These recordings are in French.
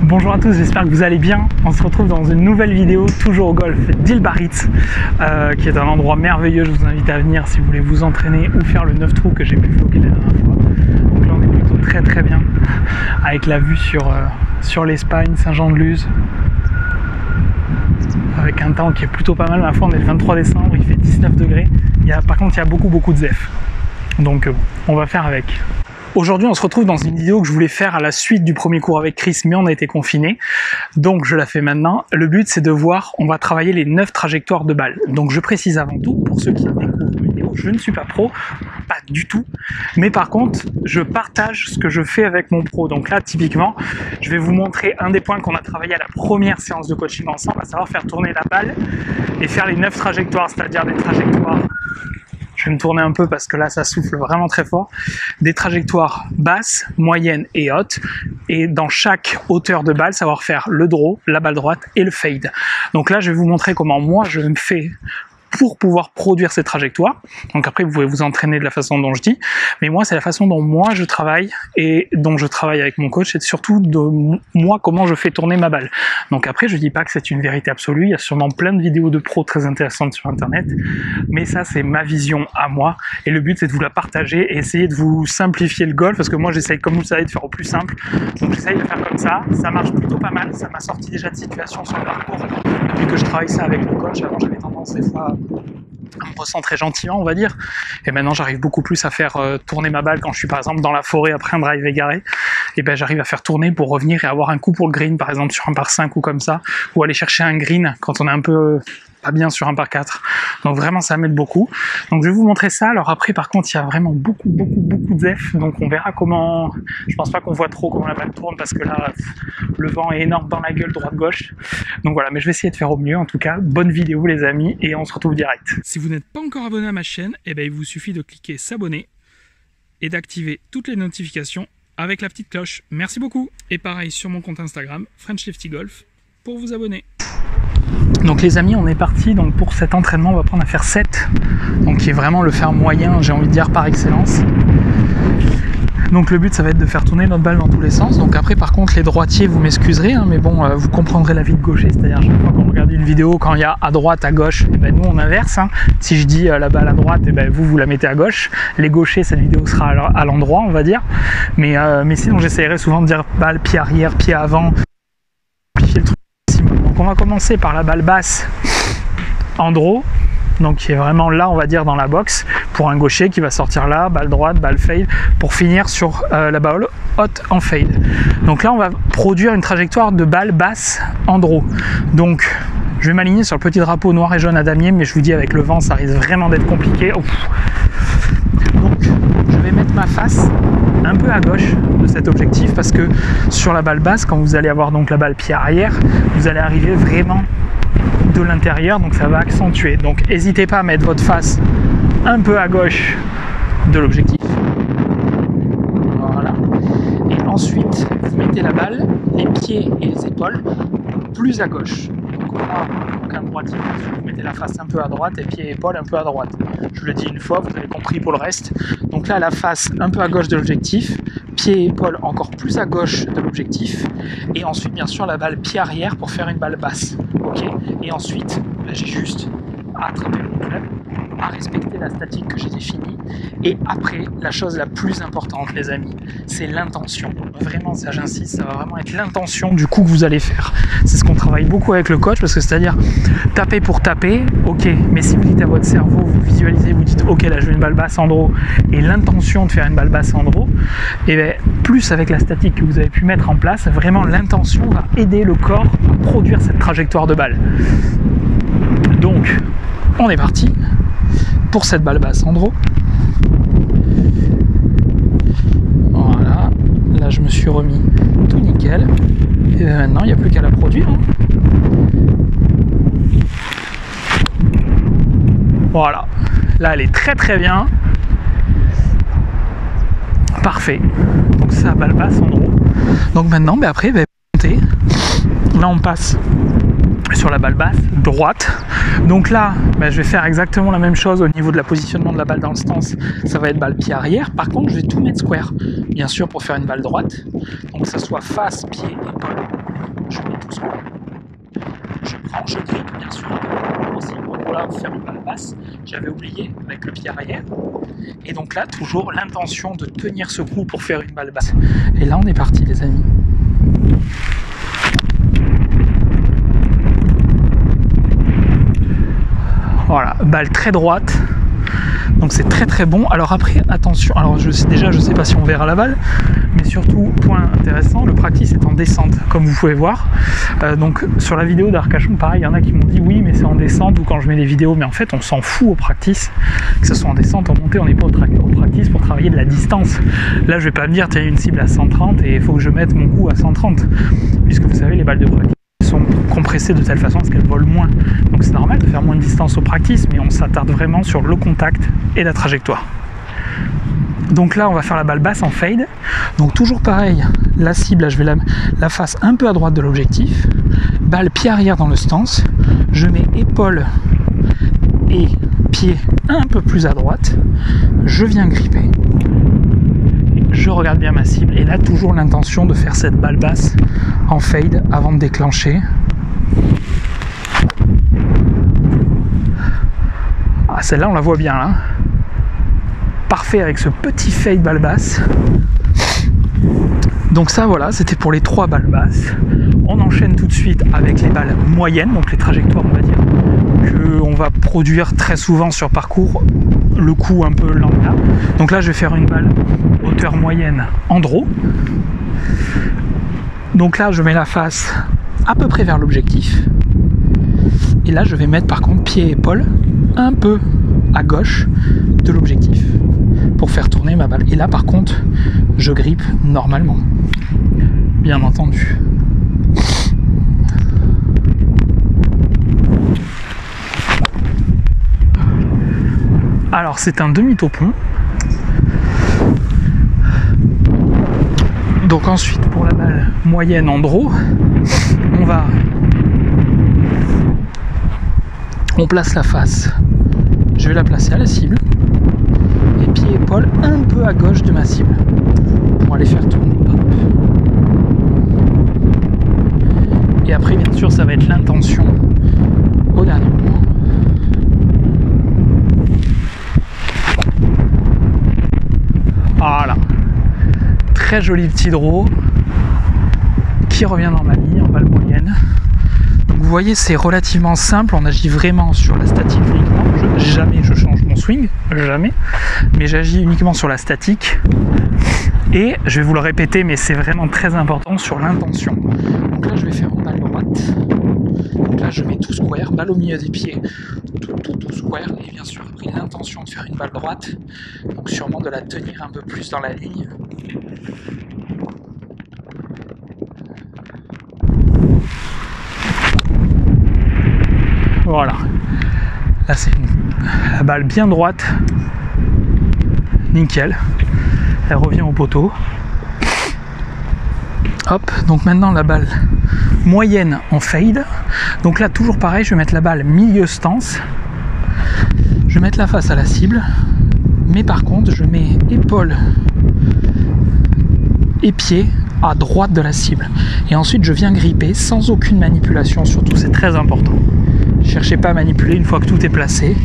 Bonjour à tous, j'espère que vous allez bien. On se retrouve dans une nouvelle vidéo, toujours au golf d'Île Baritz, qui est un endroit merveilleux. Je vous invite à venir si vous voulez vous entraîner ou faire le 9 trous que j'ai pu vlogger la dernière fois. Donc là on est plutôt très bien, avec la vue sur l'Espagne, Saint-Jean-de-Luz, avec un temps qui est plutôt pas mal. La fois on est le 23 décembre, il fait 19 degrés. Par contre il y a beaucoup de zef, donc on va faire avec. Aujourd'hui, on se retrouve dans une vidéo que je voulais faire à la suite du premier cours avec Chris, mais on a été confinés. Donc, je la fais maintenant. Le but, c'est de voir, on va travailler les 9 trajectoires de balles. Donc, je précise avant tout, pour ceux qui découvrent la vidéo, je ne suis pas pro, pas du tout. Mais par contre, je partage ce que je fais avec mon pro. Donc là, typiquement, je vais vous montrer un des points qu'on a travaillé à la première séance de coaching ensemble, à savoir faire tourner la balle et faire les 9 trajectoires, c'est-à-dire des trajectoires... Je vais me tourner un peu parce que là ça souffle vraiment très fort. Des trajectoires basses, moyennes et hautes. Et dans chaque hauteur de balle, savoir faire le draw, la balle droite et le fade. Donc là je vais vous montrer comment moi je me fais pour pouvoir produire ces trajectoires. Donc après vous pouvez vous entraîner de la façon dont je dis, mais moi c'est la façon dont moi je travaille et dont je travaille avec mon coach, et surtout de moi comment je fais tourner ma balle. Donc après je dis pas que c'est une vérité absolue, il y a sûrement plein de vidéos de pros très intéressantes sur internet, mais ça c'est ma vision à moi, et le but c'est de vous la partager et essayer de vous simplifier le golf, parce que moi j'essaye, comme vous le savez, de faire au plus simple. Donc j'essaye de faire comme ça marche plutôt pas mal, ça m'a sorti déjà de situations sur le parcours depuis que je travaille ça avec le coach. Avant j'avais tendance des fois à me recentrer gentiment, on va dire, et maintenant j'arrive beaucoup plus à faire tourner ma balle quand je suis par exemple dans la forêt après un drive égaré, et ben j'arrive à faire tourner pour revenir et avoir un coup pour le green, par exemple sur un par 5 ou comme ça, ou aller chercher un green quand on est un peu pas bien sur un par 4. Donc vraiment ça m'aide beaucoup. Donc je vais vous montrer ça. Alors après par contre il y a vraiment beaucoup de zef, donc on verra comment. Je pense pas qu'on voit trop comment la balle tourne parce que là le vent est énorme dans la gueule droite-gauche. Donc voilà, mais je vais essayer de faire au mieux. En tout cas, bonne vidéo les amis, et on se retrouve direct. Si vous n'êtes pas encore abonné à ma chaîne, eh ben, il vous suffit de cliquer s'abonner et d'activer toutes les notifications avec la petite cloche. Merci beaucoup. Et pareil sur mon compte Instagram, French Lefty Golf, pour vous abonner. Donc les amis, on est parti. Donc pour cet entraînement, on va prendre à faire 7, donc qui est vraiment le faire moyen, j'ai envie de dire, par excellence. Donc le but ça va être de faire tourner notre balle dans tous les sens. Donc après par contre les droitiers, vous m'excuserez, hein, mais bon vous comprendrez la vie de gaucher, c'est-à-dire chaque fois qu'on regarde une vidéo, quand il y a à droite, à gauche, et ben nous on inverse, hein. Si je dis la balle à droite, et ben vous la mettez à gauche. Les gauchers, cette vidéo sera à l'endroit, on va dire, mais sinon j'essaierai souvent de dire balle, pied arrière, pied avant, le truc. Donc on va commencer par la balle basse en draw, donc qui est vraiment là on va dire dans la box, pour un gaucher qui va sortir là, balle droite, balle fade, pour finir sur la balle haute en fade. Donc là on va produire une trajectoire de balle basse en draw. Donc je vais m'aligner sur le petit drapeau noir et jaune à damier, mais je vous dis avec le vent ça risque vraiment d'être compliqué. Ouf. Donc je vais mettre ma face un peu à gauche de cet objectif, parce que sur la balle basse, quand vous allez avoir donc la balle pied arrière, vous allez arriver vraiment de l'intérieur, donc ça va accentuer. Donc n'hésitez pas à mettre votre face un peu à gauche de l'objectif. Voilà. Et ensuite, vous mettez la balle, les pieds et les épaules plus à gauche. Donc moi, qu'un droitier, vous mettez la face un peu à droite et pieds et épaules un peu à droite. Je vous l'ai dit une fois, vous avez compris pour le reste. Donc là, la face un peu à gauche de l'objectif, pieds et épaules encore plus à gauche de l'objectif, et ensuite bien sûr la balle pied arrière pour faire une balle basse. Ok. Et ensuite, là, j'ai juste à attraper mon club, à respecter la statique que j'ai définie, et après, la chose la plus importante les amis, c'est l'intention. Vraiment, ça j'insiste, ça va vraiment être l'intention du coup que vous allez faire. C'est ce qu'on travaille beaucoup avec le coach, parce que c'est-à-dire taper pour taper, ok, mais si vous dites à votre cerveau, vous visualisez, vous dites ok là je veux une balle basse en draw, et l'intention de faire une balle basse en draw, et bien plus avec la statique que vous avez pu mettre en place, vraiment l'intention va aider le corps à produire cette trajectoire de balle. Donc on est parti pour cette balle basse en draw. Voilà, là je me suis remis tout nickel, et maintenant il n'y a plus qu'à la produire, hein. Voilà, là elle est très bien, parfait. Donc ça, balle basse en draw. Donc maintenant après monter, là on passe sur la balle basse droite. Donc là je vais faire exactement la même chose au niveau de la positionnement de la balle dans le stance. Ça va être balle pied arrière. Par contre je vais tout mettre square, bien sûr, pour faire une balle droite. Donc que ça soit face, pied, épaule l'instant, je grippe bien sûr aussi. Donc voilà, faire une balle basse, j'avais oublié avec le pied arrière. Et donc là, toujours l'intention de tenir ce coup pour faire une balle basse. Et là, on est parti, les amis. Voilà, balle très droite. Donc c'est très très bon. Alors après, attention, alors je sais pas si on verra la balle, mais surtout, point intéressant, le practice est en descente, comme vous pouvez voir. Donc sur la vidéo d'Arcachon, pareil, il y en a qui m'ont dit oui, mais c'est en descente, ou quand je mets des vidéos, mais en fait on s'en fout au practice, que ce soit en descente, en montée, on n'est pas au practice pour travailler de la distance. Là je vais pas me dire, tiens, une cible à 130 et il faut que je mette mon coup à 130, puisque vous savez, les balles de practice sont compressées de telle façon à ce qu'elles volent moins. Donc c'est normal de faire moins de distance au practice, mais on s'attarde vraiment sur le contact et la trajectoire. Donc là on va faire la balle basse en fade. Donc toujours pareil, la cible, là, je vais la face un peu à droite de l'objectif, balle pied arrière dans le stance, je mets épaule et pied un peu plus à droite, je viens gripper, je regarde bien ma cible, et là toujours l'intention de faire cette balle basse en fade avant de déclencher. Ah, celle-là on la voit bien là. Parfait avec ce petit fade balle basse. Donc ça voilà, c'était pour les 3 balles basses. On enchaîne tout de suite avec les balles moyennes, donc les trajectoires on va dire qu'on va produire très souvent sur parcours, le coup un peu lambda. Donc là je vais faire une balle hauteur moyenne en draw. Donc là je mets la face à peu près vers l'objectif. Et là je vais mettre par contre pied et épaule un peu à gauche de l'objectif pour faire tourner ma balle. Et là par contre je grippe normalement, bien entendu. Alors c'est un demi-taupon. Donc ensuite pour la balle moyenne en draw, on place la face, je vais la placer à la cible, et pied épaule un peu à gauche de ma cible pour aller faire tourner. Hop. Et après bien sûr ça va être l'intention au dernier moment. Voilà, très joli petit draw qui revient dans ma ligne en balle moyenne. Donc vous voyez, c'est relativement simple, on agit vraiment sur la statique uniquement. Jamais je change mon swing, jamais, mais j'agis uniquement sur la statique. Et je vais vous le répéter, mais c'est vraiment très important sur l'intention. Donc là je vais faire une balle droite. Donc là je mets tout square, balle au milieu des pieds, tout square, et bien sûr après l'intention de faire une balle droite, donc sûrement de la tenir un peu plus dans la ligne. Voilà, là c'est la balle bien droite, nickel, elle revient au poteau. Hop, donc maintenant la balle moyenne en fade. Donc là toujours pareil, je vais mettre la balle milieu stance, je vais mettre la face à la cible, mais par contre je mets épaule et pied à droite de la cible. Et ensuite je viens gripper sans aucune manipulation, surtout c'est très important. Cherchez pas à manipuler une fois que tout est placé.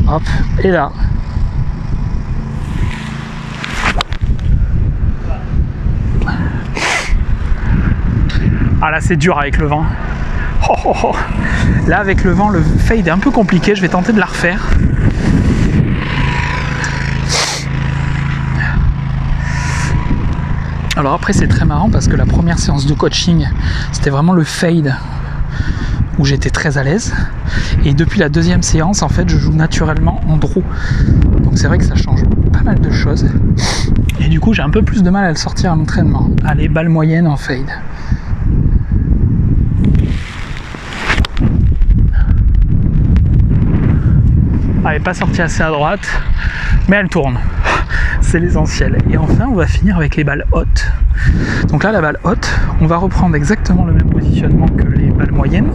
Hop, et là. Ah là c'est dur avec le vent. Oh, oh, oh. Là avec le vent, le fade est un peu compliqué, je vais tenter de la refaire. Alors après c'est très marrant parce que la première séance de coaching, c'était vraiment le fade où j'étais très à l'aise. Et depuis la deuxième séance, en fait, je joue naturellement en draw. Donc c'est vrai que ça change pas mal de choses. Et du coup, j'ai un peu plus de mal à le sortir à l'entraînement. Allez, balle moyenne en fade. Elle n'est pas sortie assez à droite, mais elle tourne. C'est l'essentiel. Et enfin, on va finir avec les balles hautes. Donc là, la balle haute, on va reprendre exactement le même positionnement que les balles moyennes.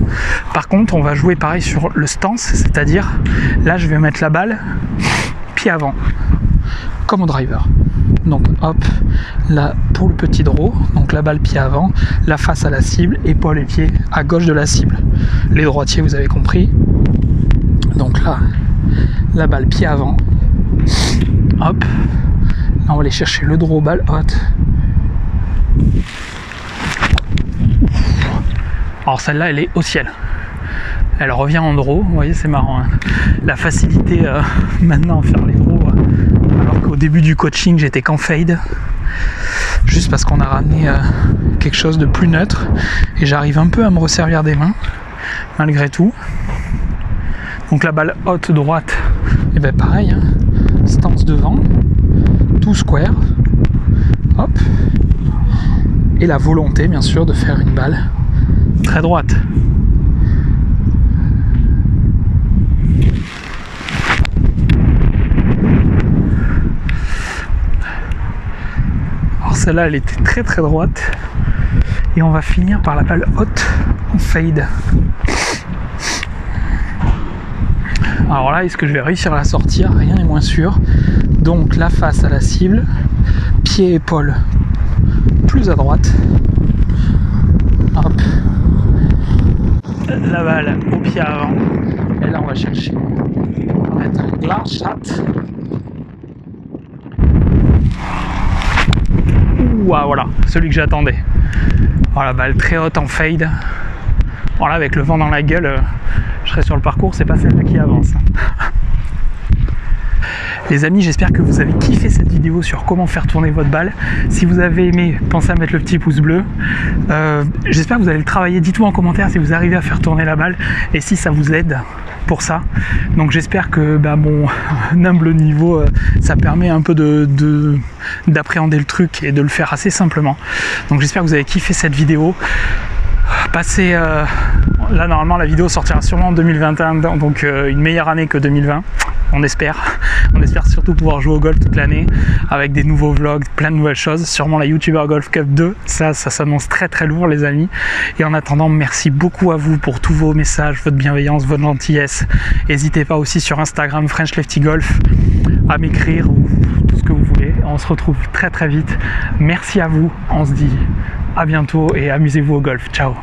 Par contre, on va jouer pareil sur le stance, c'est-à-dire, là, je vais mettre la balle pied avant, comme au driver. Donc hop, là pour le petit draw, donc la balle pied avant, la face à la cible, épaule et pied à gauche de la cible. Les droitiers, vous avez compris. Donc là, la balle pied avant, hop, là on va aller chercher le draw balle haute. Alors celle-là, elle est au ciel. Elle revient en draw, vous voyez, c'est marrant. Hein. La facilité maintenant à faire les draws, alors qu'au début du coaching, j'étais qu'en fade. Juste parce qu'on a ramené quelque chose de plus neutre. Et j'arrive un peu à me resservir des mains, malgré tout. Donc la balle haute droite, et bien pareil, hein. Stance devant, tout square. Hop. Et la volonté, bien sûr, de faire une balle très droite. Alors celle-là, elle était très très droite. Et on va finir par la balle haute en fade. Alors là, est-ce que je vais réussir à la sortir? Rien n'est moins sûr. Donc la face à la cible, pied épaule plus à droite. Hop. La balle au pied avant. Et là on va chercher. On va mettre un glass shot. Ouah, voilà, celui que j'attendais. Voilà, balle très haute en fade. Voilà, avec le vent dans la gueule, je serai sur le parcours, c'est pas celle qui avance. Les amis, j'espère que vous avez kiffé cette vidéo sur comment faire tourner votre balle. Si vous avez aimé, pensez à mettre le petit pouce bleu. J'espère que vous allez le travailler. Dites-moi en commentaire si vous arrivez à faire tourner la balle et si ça vous aide pour ça. Donc j'espère que mon humble niveau, ça permet un peu d'appréhender le truc et de le faire assez simplement. Donc j'espère que vous avez kiffé cette vidéo. Passez, là normalement la vidéo sortira sûrement en 2021, donc une meilleure année que 2020. On espère surtout pouvoir jouer au golf toute l'année avec des nouveaux vlogs, plein de nouvelles choses, sûrement la YouTuber Golf Cup 2, ça s'annonce très très lourd les amis. Et en attendant, merci beaucoup à vous pour tous vos messages, votre bienveillance, votre gentillesse. N'hésitez pas aussi sur Instagram French Lefty Golf à m'écrire ou tout ce que vous voulez. On se retrouve très très vite. Merci à vous, on se dit à bientôt et amusez-vous au golf. Ciao.